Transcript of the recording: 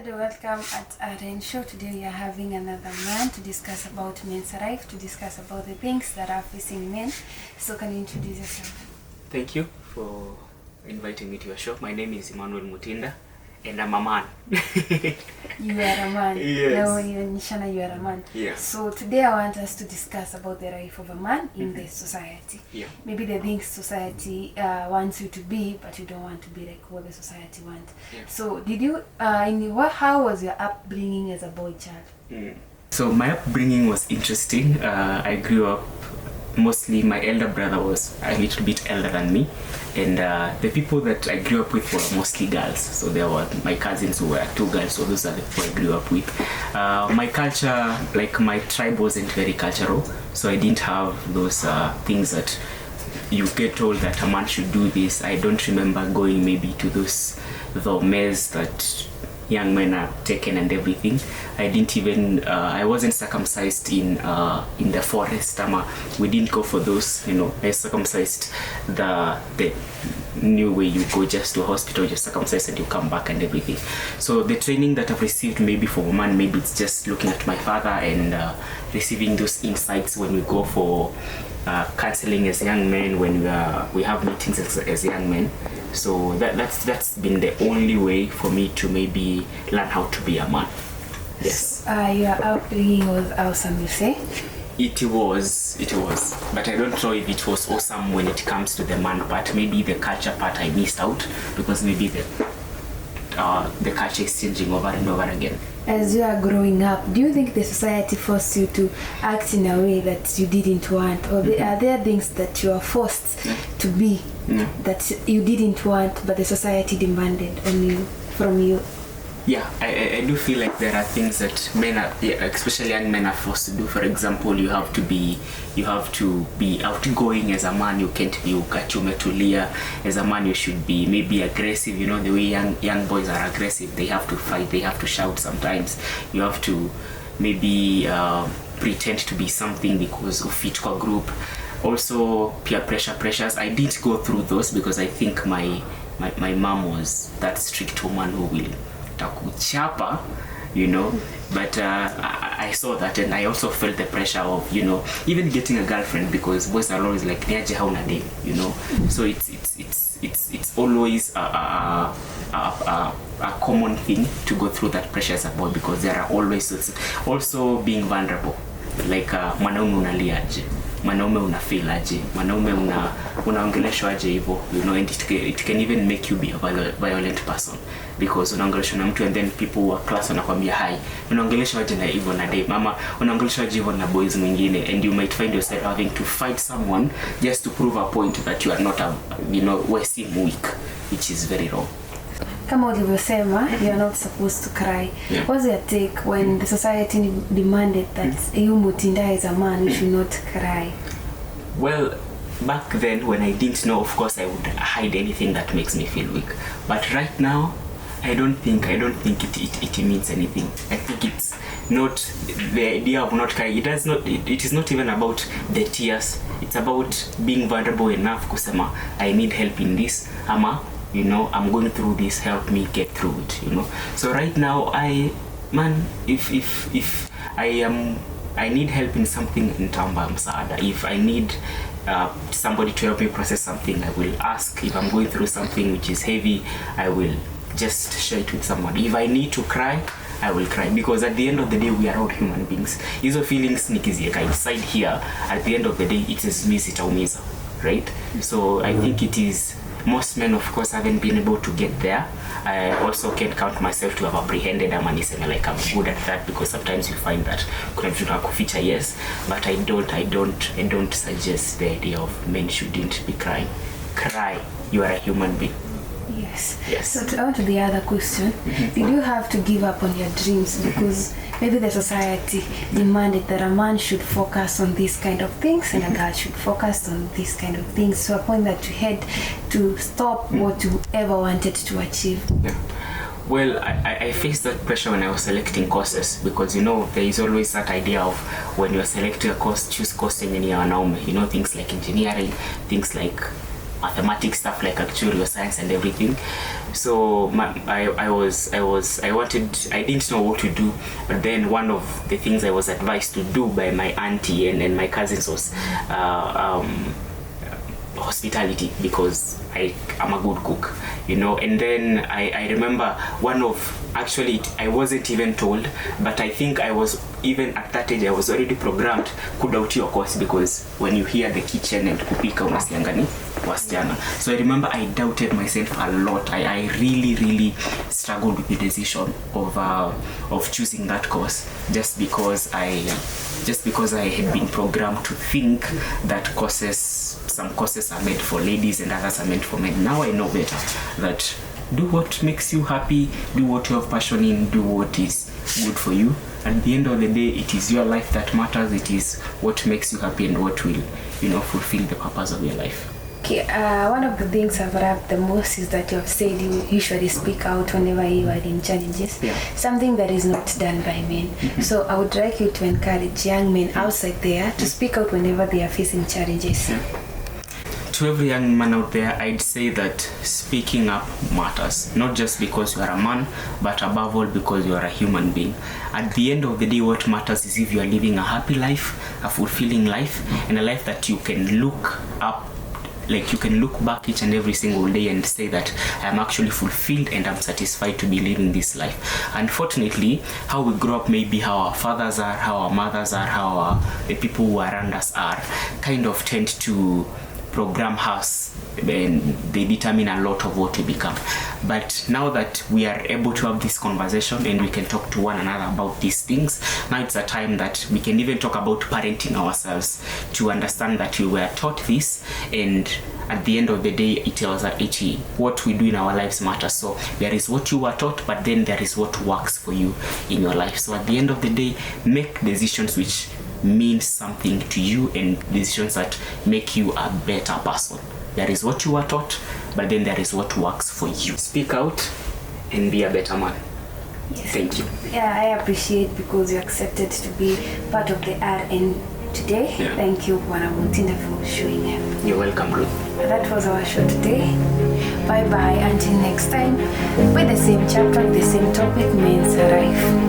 everybody, welcome at RN Show. Today we are having another man to discuss about men's life, to discuss about the things that are facing men. So can you introduce yourself? Thank you for inviting me to your show. My name is Emmanuel Mutinda and I'm a man. You are a man. Yes. No, Nishana, you are a man. Yeah. So today I want us to discuss about the life of a man in the society. Yeah. Maybe the things society wants you to be, but you don't want to be like what the society wants. Yeah. So how was your upbringing as a boy child? So my upbringing was interesting. I grew up, mostly my elder brother was a little bit elder than me, and the people that I grew up with were mostly girls. So there were my cousins who were two girls, so those are the people I grew up with. My culture, like my tribe, wasn't very cultural, so I didn't have those things that you get told that a man should do this. I don't remember going maybe to those mess that young men are taken and everything. I didn't even I wasn't circumcised in the forest. We didn't go for those, I circumcised the new way you go just to a hospital, you're circumcised and you come back and everything. So the training that I've received maybe for a man, maybe it's just looking at my father and receiving those insights when we go for counseling as young men, when we have meetings as young men. So that's been the only way for me to maybe learn how to be a man. Yes. Your upbringing was awesome, you say? It was, but I don't know if it was awesome when it comes to the man part. Maybe the culture part I missed out, because maybe the culture is changing over and over again. As you are growing up, do you think the society forced you to act in a way that you didn't want, or are there things that you are forced to be that you didn't want but the society demanded from you? Yeah, I do feel like there are things that men are, especially young men, are forced to do. For example, you have to be outgoing as a man. You can't be ukachumetulia. As a man, you should be maybe aggressive. The way young boys are aggressive. They have to fight. They have to shout sometimes. You have to maybe pretend to be something because of fit core group. Also, peer pressures. I didn't go through those because I think my mom was that strict woman who will takuchapa, but I saw that, and I also felt the pressure of even getting a girlfriend, because boys are always like niaje hauna day, so it's always a common thing to go through that pressure as a boy, because there are always also being vulnerable, like mwanaume unaliaje, mwanaume unafeel aje, mwanaume unaongeleshwa aje hivyo, and it can even make you be a violent person, because unaongeleshwa na mtu and then people wa class wanakwambia hi, unaongeleshwa aje na hivyo na day mama, unaongeleshwa aje hivyo na boys mwingine, and you might find yourself having to fight someone just to prove a point that you are not we seem weak, which is very wrong. Kama ulivyosema, you are not supposed to cry. Yeah. What's your take when the society demanded that you Mutinda as a man, you should not cry? Well, back then when I didn't know, of course I would hide anything that makes me feel weak. But right now, I don't think it means anything. I think it's not the idea of not crying. It is not even about the tears. It's about being vulnerable enough kusema I need help in this, ama I'm going through this, help me get through it, So right now, if I need help in something, nitaomba msaada. If I need somebody to help me process something, I will ask. If I'm going through something which is heavy, I will just share it with someone. If I need to cry, I will cry, because at the end of the day, we are all human beings. Hizo feelings nikizieka inside here, at the end of the day, it is me sitaumiza, right? So I think it is. Most men, of course, haven't been able to get there. I also can't count myself to have apprehended a man, like I'm good at that, because sometimes you find that kuna vitu na kuficha, yes, but I don't suggest the idea of men shouldn't be crying. Cry, you are a human being. Yes. So to answer the other question, did you have to give up on your dreams because maybe the society demanded that a man should focus on these kind of things and a girl should focus on these kind of things, to a point that you had to stop what you ever wanted to achieve? Yeah. Well, I faced that pressure when I was selecting courses, because there is always that idea of when you are selecting a course, choose course yenye ni ya wanaume, things like engineering, things like mathematics stuff like actuarial science and everything. So I didn't know what to do, but then one of the things I was advised to do by my auntie and my cousins was hospitality, because I'm a good cook, and then I remember I wasn't even told, but I think I was, even at that age, I was already programmed kudauti your course, because when you hear the kitchen and kupika unasianga ni wasichana. So I remember I doubted myself a lot. I really struggled with the decision of choosing that course, just because I had been programmed to think that some courses are meant for ladies and others are meant for men. Now I know better, that do what makes you happy, do what you have passion in, do what is good for you. At the end of the day, it is your life that matters. It is what makes you happy and what will, fulfill the purpose of your life. Okay, one of the things I've loved the most is that you have said you usually speak out whenever you are in challenges. Yeah. Something that is not done by men. So I would like you to encourage young men outside there to speak out whenever they are facing challenges. Yeah. To every young man out there, I'd say that speaking up matters, not just because you are a man, but above all because you are a human being. At the end of the day, what matters is if you are living a happy life, a fulfilling life, and a life that you can look up, like you can look back each and every single day and say that I am actually fulfilled and I'm satisfied to be living this life. Unfortunately, how we grow up, maybe how our fathers are, how our mothers are, how the people who are around us are, kind of tend to program us, and they determine a lot of what we become. But now that we are able to have this conversation and we can talk to one another about these things, now it's a time that we can even talk about parenting ourselves, to understand that we were taught this, and at the end of the day, it tells us what we do in our lives matters. So there is what you were taught, but then there is what works for you in your life. So at the end of the day, make decisions which mean something to you, and decisions that make you a better person. There is what you were taught, but then there is what works for you. Speak out and be a better man. Yes. Thank you. Yeah, I appreciate because you accepted to be part of the RN today. Yeah. Thank you, Bwana Mutinda, for showing up. You're welcome, Ruth. That was our show today. Bye bye. Until next time, with the same chapter, the same topic, men's life.